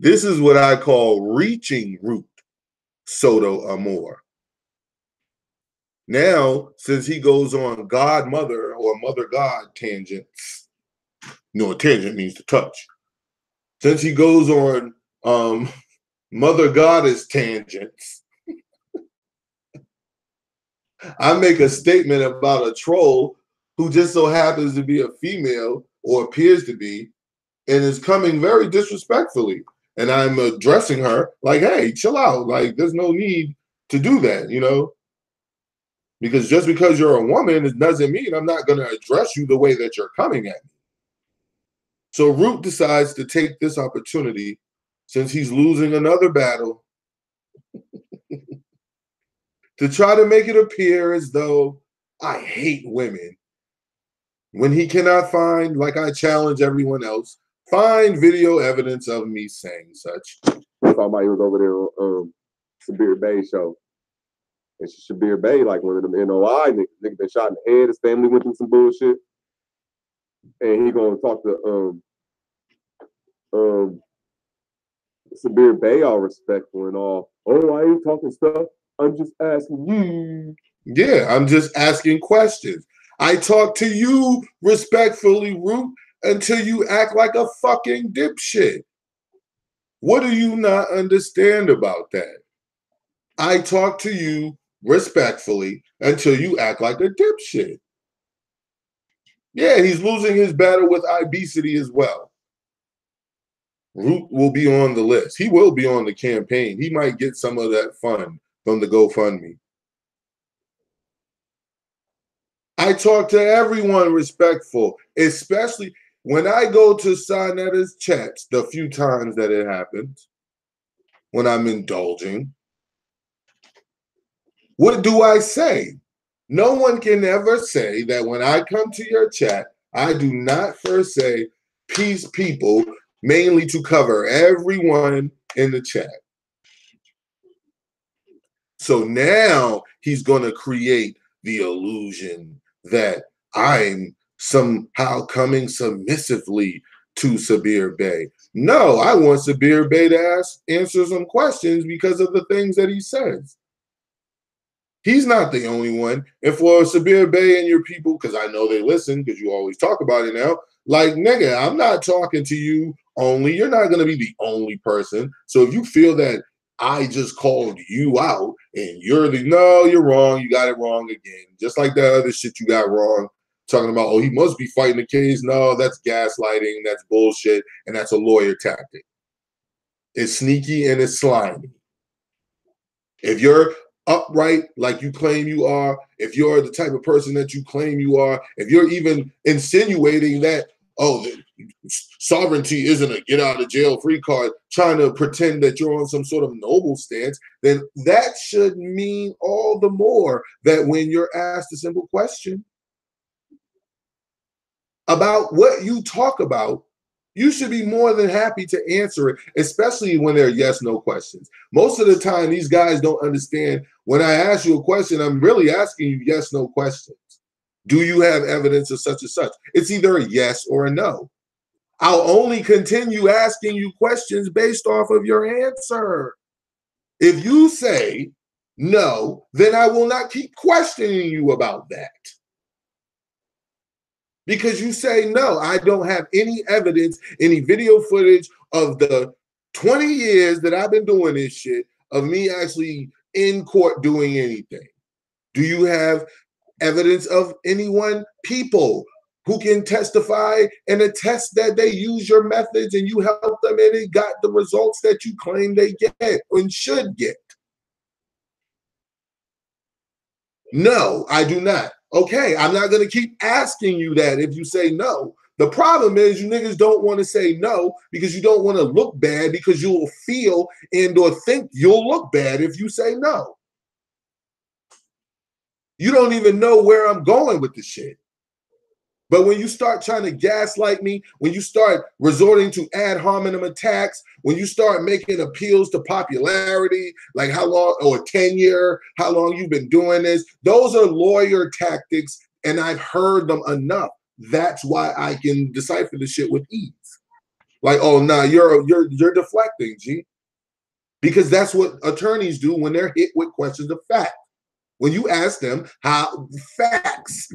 This is what I call reaching Ruth Sotomayor. Now, since he goes on godmother or mother god tangents, a tangent means to touch. Since he goes on mother goddess tangents, I make a statement about a troll who just so happens to be a female or appears to be, and is coming very disrespectfully. And I'm addressing her like, hey, chill out. Like, there's no need to do that, Because just because you're a woman, it doesn't mean I'm not going to address you the way that you're coming at me. So Root decides to take this opportunity, since he's losing another battle, to try to make it appear as though I hate women. When he cannot find, like I challenge everyone else, find video evidence of me saying such. Somebody was over there on Sabir Bey show. And Sabir Bey, like one of them NOI niggas, been shot in the head. His family went through some bullshit. And he gonna talk to Sabir Bey all respectful and all. Oh, I ain't talking stuff. I'm just asking you. Yeah, I'm just asking questions. I talk to you respectfully, Root, until you act like a fucking dipshit. What do you not understand about that? I talk to you respectfully until you act like a dipshit. Yeah, he's losing his battle with obesity as well. Root will be on the list. He will be on the campaign. He might get some of that fund from the GoFundMe. I talk to everyone respectful, especially when I go to Sanetta's chats the few times that it happens, when I'm indulging. What do I say? No one can ever say that when I come to your chat, I do not first say, peace, people, mainly to cover everyone in the chat. So now he's going to create the illusion that I'm somehow coming submissively to Sabir Bey. No, I want Sabir Bey to answer some questions because of the things that he says. He's not the only one. And for Sabir Bey and your people, because I know they listen, because you always talk about it now, like, nigga, I'm not talking to you only. You're not going to be the only person. So if you feel that I just called you out and you're wrong. You got it wrong again. Just like that other shit you got wrong. Talking about, oh, he must be fighting the case. No, that's gaslighting. That's bullshit. And that's a lawyer tactic. It's sneaky and it's slimy. If you're upright like you claim you are, if you're the type of person that you claim you are, if you're even insinuating that, oh, sovereignty isn't a get out of jail free card, trying to pretend that you're on some sort of noble stance, then that should mean all the more that when you're asked a simple question about what you talk about, you should be more than happy to answer it, especially when they're yes/no questions. Most of the time, these guys don't understand when I ask you a question, I'm really asking you yes/no questions. Do you have evidence of such and such? It's either a yes or a no. I'll only continue asking you questions based off of your answer. If you say no, then I will not keep questioning you about that. Because you say, no, I don't have any evidence, any video footage of the 20 years that I've been doing this shit, of me actually in court doing anything. Do you have evidence of people who can testify and attest that they use your methods and you help them and it got the results that you claim they get and should get? No, I do not. Okay, I'm not going to keep asking you that if you say no. The problem is you niggas don't want to say no because you don't want to look bad, because you will feel and or think you'll look bad if you say no. You don't even know where I'm going with the shit. But when you start trying to gaslight me, when you start resorting to ad hominem attacks, when you start making appeals to popularity, like how long, or tenure, how long you've been doing this, those are lawyer tactics, and I've heard them enough. That's why I can decipher the shit with ease. Like, oh, nah, you're deflecting, G. Because that's what attorneys do when they're hit with questions of fact. When you ask them how facts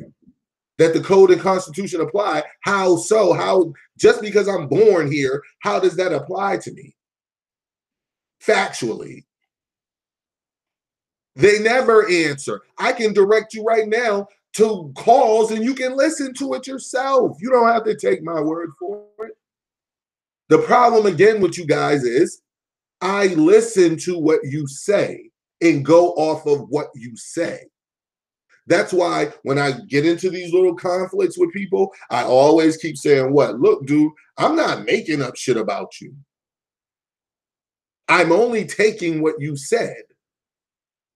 that the code and constitution apply, how so? How, just because I'm born here, how does that apply to me? Factually. They never answer. I can direct you right now to calls and you can listen to it yourself. You don't have to take my word for it. The problem again with you guys is I listen to what you say and go off of what you say. That's why when I get into these little conflicts with people, I always keep saying, what? Look, dude, I'm not making up shit about you. I'm only taking what you said.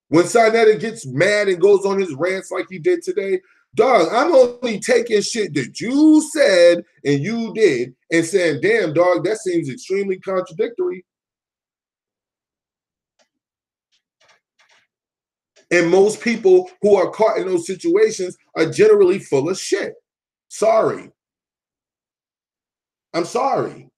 When Sinetta gets mad and goes on his rants like he did today, dog, I'm only taking shit that you said and you did and saying, damn, dog, that seems extremely contradictory. And most people who are caught in those situations are generally full of shit. Sorry. I'm sorry.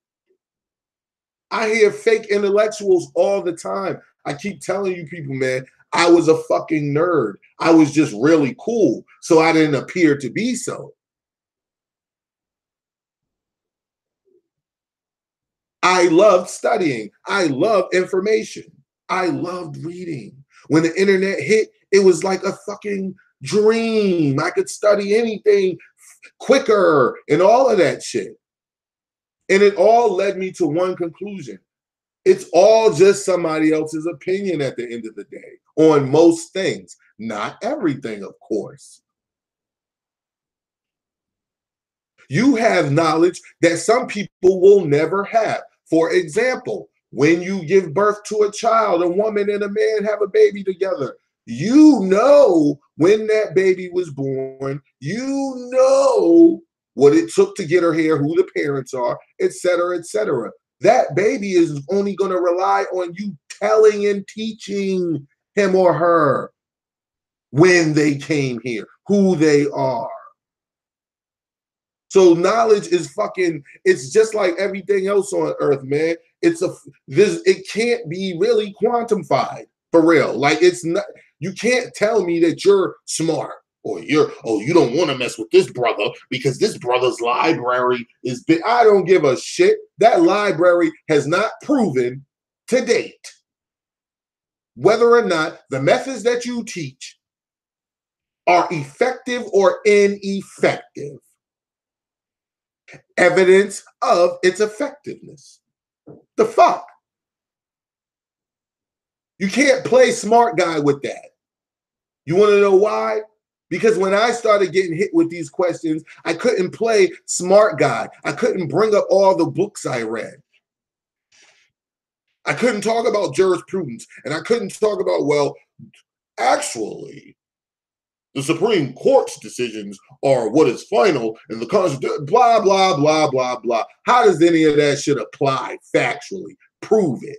I hear fake intellectuals all the time. I keep telling you people, man, I was a fucking nerd. I was just really cool, so I didn't appear to be so. I loved studying. I loved information. I loved reading. When the internet hit, it was like a fucking dream. I could study anything quicker and all of that shit. And it all led me to one conclusion. It's all just somebody else's opinion at the end of the day on most things. Not everything, of course. You have knowledge that some people will never have. For example, when you give birth to a child, a woman and a man have a baby together. You know when that baby was born. You know what it took to get her here, who the parents are, etc., etc. That baby is only going to rely on you telling and teaching him or her when they came here, who they are. So knowledge is fucking, it's just like everything else on earth, man. It can't be really quantified for real. Like it's not, you can't tell me that you're smart or you don't want to mess with this brother because this brother's library is big. I don't give a shit. That library has not proven to date whether or not the methods that you teach are effective or ineffective. Evidence of its effectiveness. The fuck? You can't play smart guy with that. You want to know why? Because when I started getting hit with these questions, I couldn't play smart guy. I couldn't bring up all the books I read. I couldn't talk about jurisprudence, and I couldn't talk about, well, actually, the Supreme Court's decisions are what is final, and the Constitution, blah, blah, blah, blah, blah. How does any of that shit apply factually? Prove it.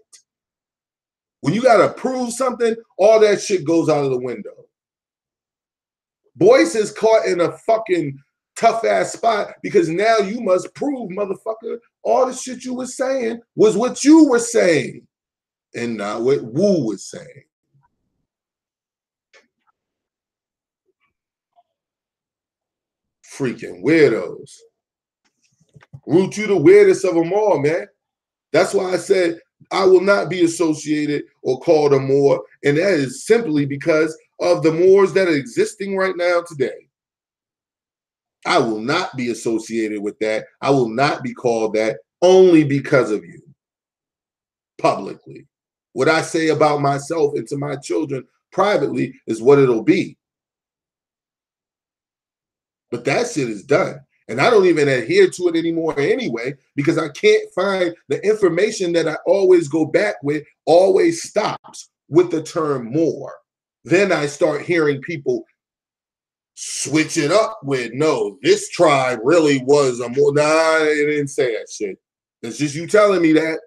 When you got to prove something, all that shit goes out of the window. Boyce is caught in a fucking tough-ass spot because now you must prove, motherfucker, all the shit you were saying was what you were saying and not what Wu was saying. Freaking weirdos. Root, you the weirdest of them all, man. That's why I said I will not be associated or called a Moor, and that is simply because of the Moors that are existing right now today. I will not be associated with that. I will not be called that only because of you, publicly. What I say about myself and to my children privately is what it'll be. But that shit is done. And I don't even adhere to it anymore anyway, because I can't find the information that I always go back with always stops with the term more. Then I start hearing people switch it up with, no, this tribe really was a more. Nah, they didn't say that shit. It's just you telling me that.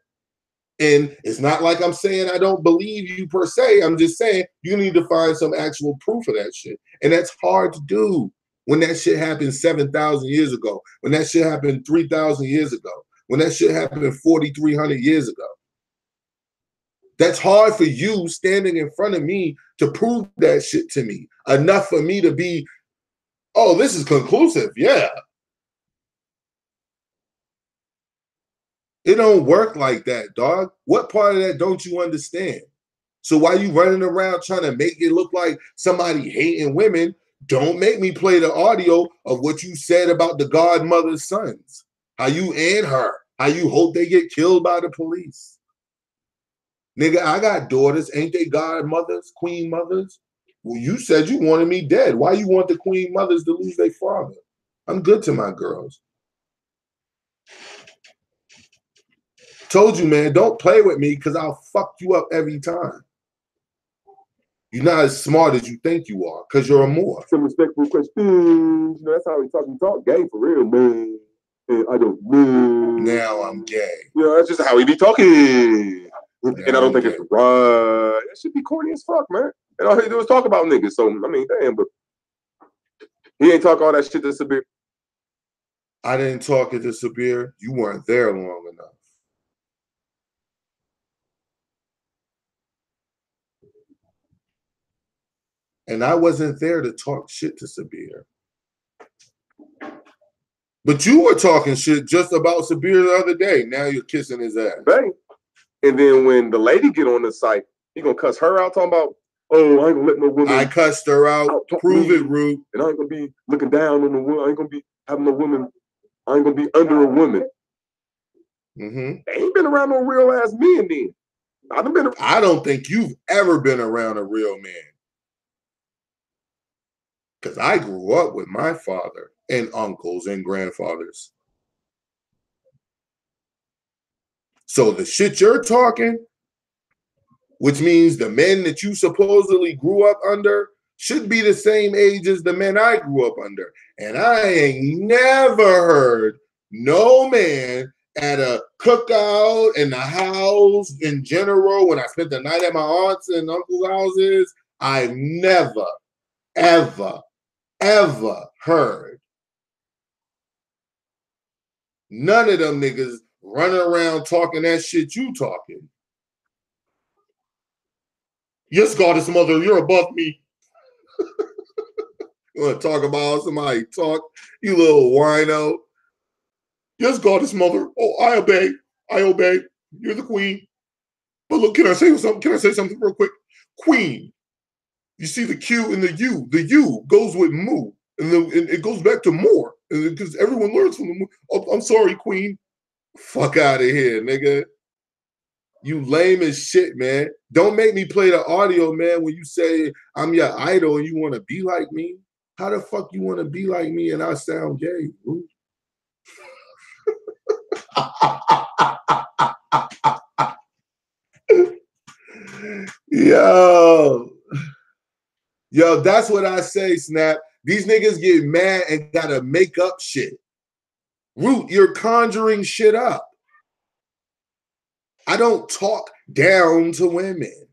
And it's not like I'm saying I don't believe you per se. I'm just saying you need to find some actual proof of that shit. And that's hard to do when that shit happened 7,000 years ago, when that shit happened 3,000 years ago, when that shit happened 4,300 years ago. That's hard for you standing in front of me to prove that shit to me. Enough for me to be, oh, this is conclusive. Yeah. It don't work like that, dog. What part of that don't you understand? So while you running around trying to make it look like somebody hating women, don't make me play the audio of what you said about the godmother's sons. How you and her, how you hope they get killed by the police. Nigga, I got daughters. Ain't they godmothers, queen mothers? Well, you said you wanted me dead. Why you want the queen mothers to lose their father? I'm good to my girls. Told you, man, don't play with me because I'll fuck you up every time. You're not as smart as you think you are because you're a Moor. Some respectful questions. You know, that's how we talk. We talk gay for real, man. And I don't know. Now I'm gay. Yeah, that's just how we be talking. Now and I don't think gay. it's right. That should be corny as fuck, man. And all he do is talk about niggas. So, I mean, damn, but he ain't talk all that shit to Sabir. I didn't talk it to Sabir. You weren't there long enough. And I wasn't there to talk shit to Sabir. But you were talking shit just about Sabir the other day. Now you're kissing his ass. Bang. And then when the lady get on the site, he gonna cuss her out talking about, oh, I ain't gonna let no woman. I cussed her out. Prove it, Root. And I ain't gonna be looking down on the woman. I ain't gonna be having no woman. I ain't gonna be under a woman. Mm-hmm. They ain't been around no real ass men then. I don't think you've ever been around a real man. Because I grew up with my father and uncles and grandfathers. So the shit you're talking, which means the men that you supposedly grew up under should be the same age as the men I grew up under. And I ain't never heard no man at a cookout in the house in general, when I spent the night at my aunts and uncles' houses, I've never, ever heard none of them niggas running around talking that shit you talking. Yes, goddess mother, you're above me. You want to talk about somebody talk, you little wino. Yes, goddess mother. Oh, I obey. I obey. You're the queen. But look, can I say something? Can I say something real quick? Queen. You see the Q and the U. The U goes with moo. And it goes back to more. Because everyone learns from the moo. Oh, I'm sorry, queen. Fuck out of here, nigga. You lame as shit, man. Don't make me play the audio, man, when you say I'm your idol and you want to be like me. How the fuck you want to be like me and I sound gay? Ooh. Yo, that's what I say, Snap. These niggas get mad and gotta make up shit. Root, you're conjuring shit up. I don't talk down to women.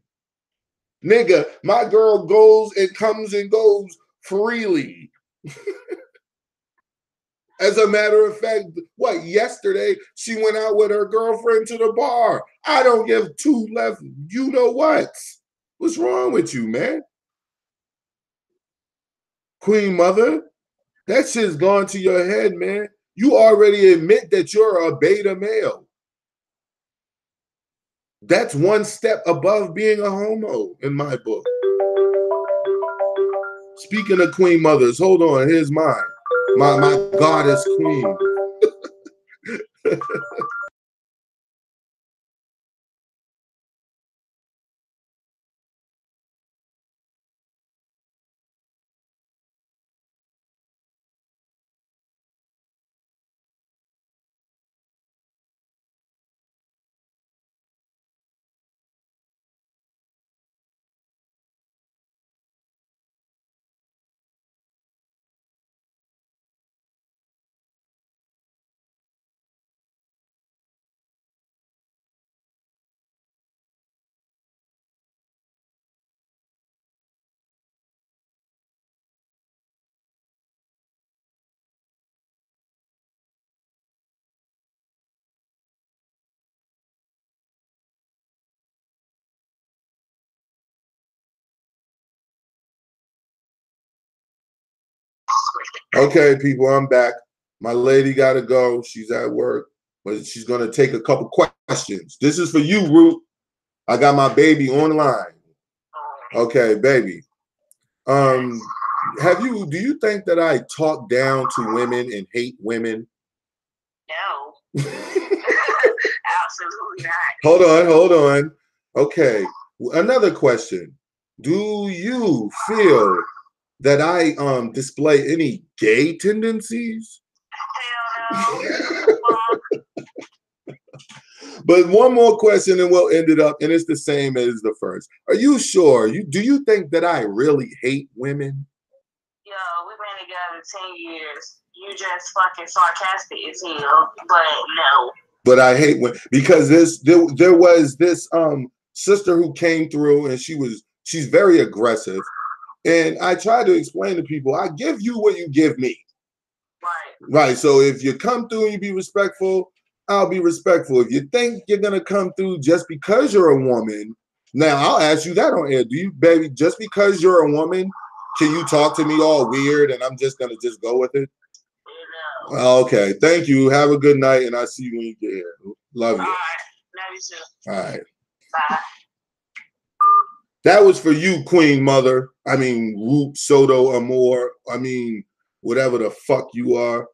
Nigga, my girl goes and comes and goes freely. As a matter of fact, yesterday she went out with her girlfriend to the bar. I don't give two left. You know what? What's wrong with you, man? Queen Mother, that shit's gone to your head, man. You already admit that you're a beta male. That's one step above being a homo in my book. Speaking of Queen Mothers, hold on, here's mine. My goddess queen. Okay, people, I'm back. My lady got to go. She's at work, but she's going to take a couple questions. This is for you, Root. I got my baby online. Okay, baby. Do you think that I talk down to women and hate women? No. Absolutely not. Hold on. Okay, another question. Do you feel that I display any gay tendencies? Hell no. But one more question and we'll end it up, and it's the same as the first. Are you sure? Do you think that I really hate women? Yo, we've been together 10 years. You just fucking sarcastic as hell, but no. But I hate women because there was this sister who came through and she's very aggressive. And I try to explain to people, I give you what you give me. Right. So if you come through and you be respectful, I'll be respectful. If you think you're going to come through just because you're a woman, now I'll ask you that on air. Do you, baby, just because you're a woman, can you talk to me all weird and I'm just going to just go with it? Okay. Thank you. Have a good night, and I'll see you when you get here. Love you. All right. Love you too. All right. Bye. That was for you, Queen Mother. I mean, Root Soto Amor. I mean, whatever the fuck you are.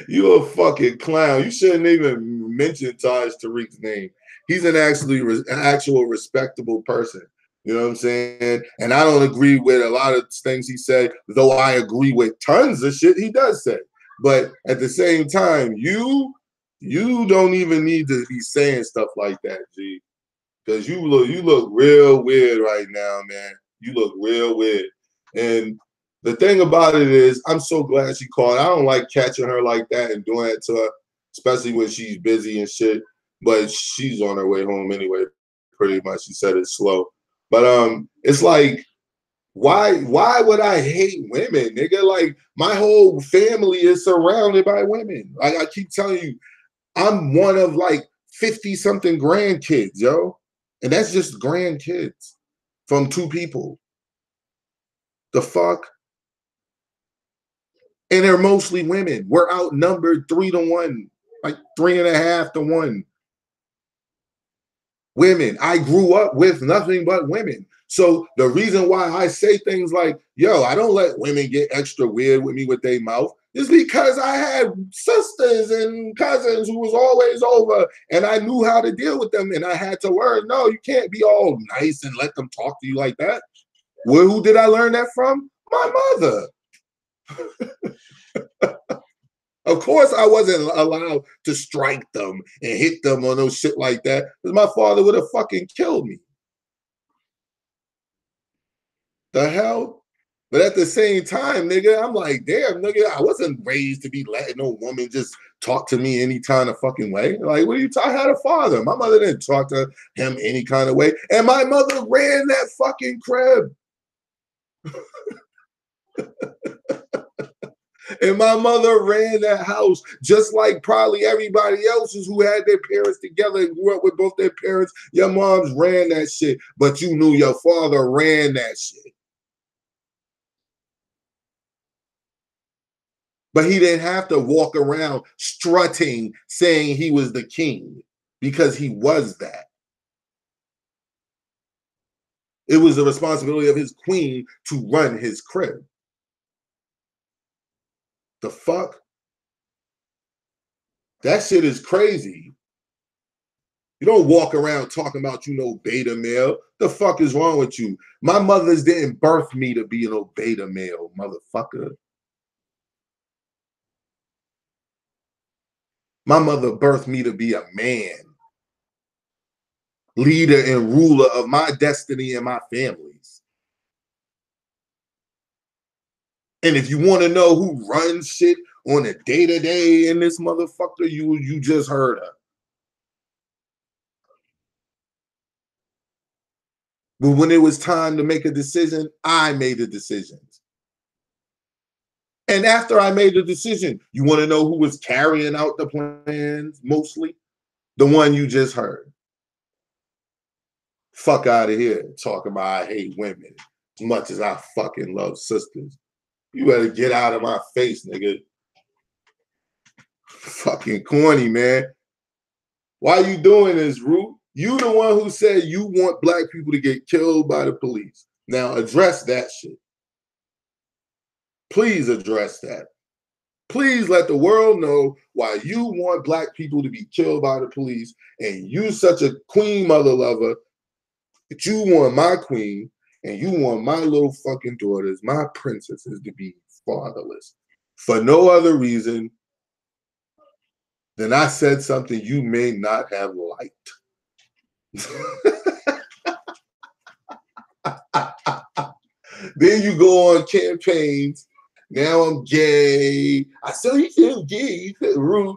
You're a fucking clown. You shouldn't even mention Taj Tariq's name. He's an actual respectable person. You know what I'm saying? And I don't agree with a lot of things he said, though I agree with tons of shit he does say. But at the same time, you don't even need to be saying stuff like that, G. Because you look real weird right now, man. You look real weird. And the thing about it is, I'm so glad she called. I don't like catching her like that and doing it to her, especially when she's busy and shit. But she's on her way home anyway, pretty much. She said it's slow. But it's like, why would I hate women, nigga? Like, my whole family is surrounded by women. Like, I keep telling you, I'm one of like 50-something grandkids, yo. And that's just grandkids from 2 people. The fuck? And they're mostly women. We're outnumbered 3-to-1, like 3.5-to-1. Women. I grew up with nothing but women. So the reason why I say things like, yo, I don't let women get extra weird with me with their mouth is because I had sisters and cousins who was always over and I knew how to deal with them and I had to learn, no, you can't be all nice and let them talk to you like that. Well, who did I learn that from? My mother. Of course, I wasn't allowed to strike them and hit them or no shit like that because my father would have fucking killed me. The hell? But at the same time, nigga, I'm like, damn, nigga, I wasn't raised to be letting no woman just talk to me any kind of fucking way. Like, what are you talking? I had a father. My mother didn't talk to him any kind of way. And my mother ran that fucking crib. And my mother ran that house just like probably everybody else's who had their parents together and grew up with both their parents. Your moms ran that shit, but you knew your father ran that shit. But he didn't have to walk around strutting, saying he was the king, because he was that. It was the responsibility of his queen to run his crib. The fuck? That shit is crazy. You don't walk around talking about you know beta male. The fuck is wrong with you? My mothers didn't birth me to be an beta male, motherfucker. My mother birthed me to be a man, leader and ruler of my destiny and my family's. And if you want to know who runs shit on a day-to-day in this motherfucker, you just heard her. But when it was time to make a decision, I made the decisions. And after I made the decision, you want to know who was carrying out the plans mostly? The one you just heard. Fuck out of here talking about I hate women as much as I fucking love sisters. You better get out of my face, nigga. Fucking corny, man. Why you doing this, Root? You the one who said you want black people to get killed by the police. Now address that shit. Please address that. Please let the world know why you want black people to be killed by the police and you such a queen mother lover that you want my queen and you want my little fucking daughters, my princesses, to be fatherless for no other reason than I said something you may not have liked. Then you go on campaigns. Now I'm gay. I saw you feel gay. You feel rude.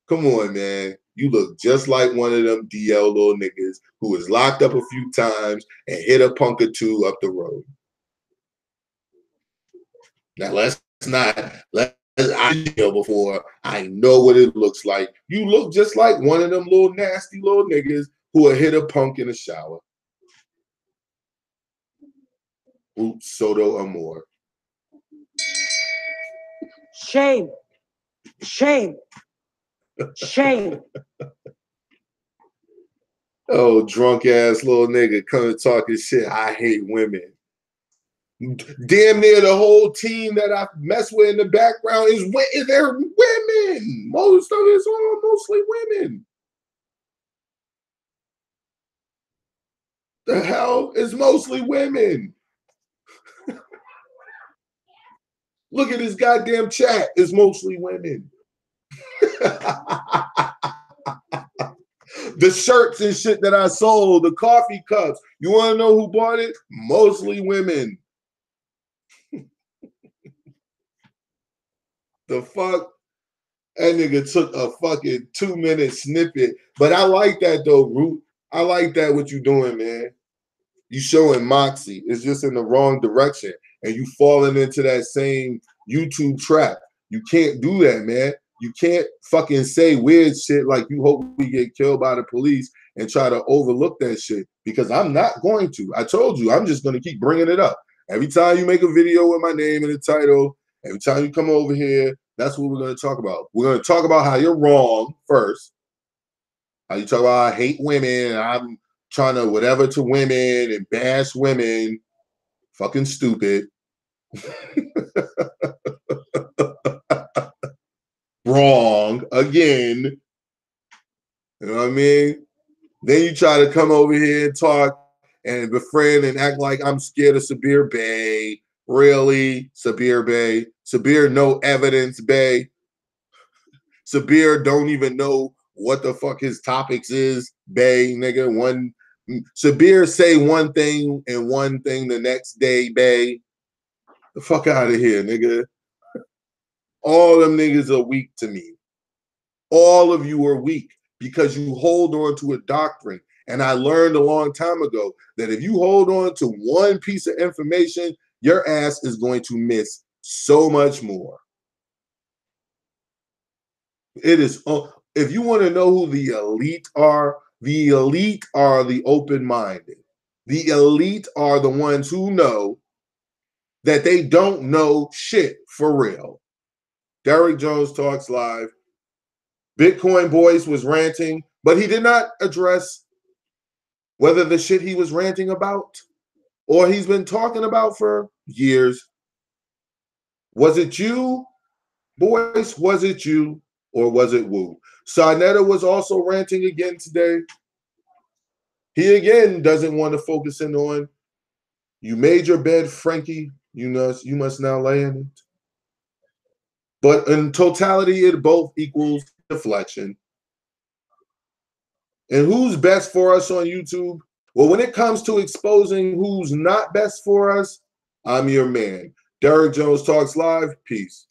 Come on, man. You look just like one of them DL little niggas who was locked up a few times and hit a punk or two up the road. Now I know before I know what it looks like. You look just like one of them little nasty little niggas who will hit a punk in the shower. Soto Amor. Shame. Shame. Shame. Oh, drunk ass little nigga coming talking shit. I hate women. Damn near the whole team that I mess with in the background they're women. Most of it's all mostly women. The hell is mostly women. Look at this goddamn chat. It's mostly women. The shirts and shit that I sold, the coffee cups. You want to know who bought it? Mostly women. The fuck? That nigga took a fucking 2-minute snippet. But I like that though, Root. I like that what you doing, man. You showing moxie. It's just in the wrong direction. And you falling into that same YouTube trap. You can't do that, man. You can't fucking say weird shit like you hope we get killed by the police and try to overlook that shit, because I'm not going to. I told you, I'm just going to keep bringing it up. Every time you make a video with my name in the title, every time you come over here, that's what we're going to talk about. We're going to talk about how you're wrong first. How you talk about I hate women, and I'm trying to whatever to women and bash women. Fucking stupid. Wrong again. You know what I mean? Then you try to come over here and talk and befriend and act like I'm scared of Sabir Bey. Really? Sabir Bey? Sabir no evidence Bey. Sabir don't even know what the fuck his topics is Bey, nigga. Sabir say one thing and one thing the next day Bey. The fuck out of here, nigga. All them niggas are weak to me. All of you are weak because you hold on to a doctrine. And I learned a long time ago that if you hold on to one piece of information, your ass is going to miss so much more. It is, if you want to know who the elite are the open-minded. The elite are the ones who know that they don't know shit for real. Derek Jones Talks Live. Bitcoin Boyce was ranting, but he did not address whether the shit he was ranting about or he's been talking about for years. Was it you, Boyce? Was it you? Or was it Wu? Sarnetta was also ranting again today. He again doesn't want to focus in on, you made your bed, Frankie. You must now lay in it. But in totality, it both equals deflection. And who's best for us on YouTube? Well, when it comes to exposing who's not best for us, I'm your man. Derek Jones Talks Live. Peace.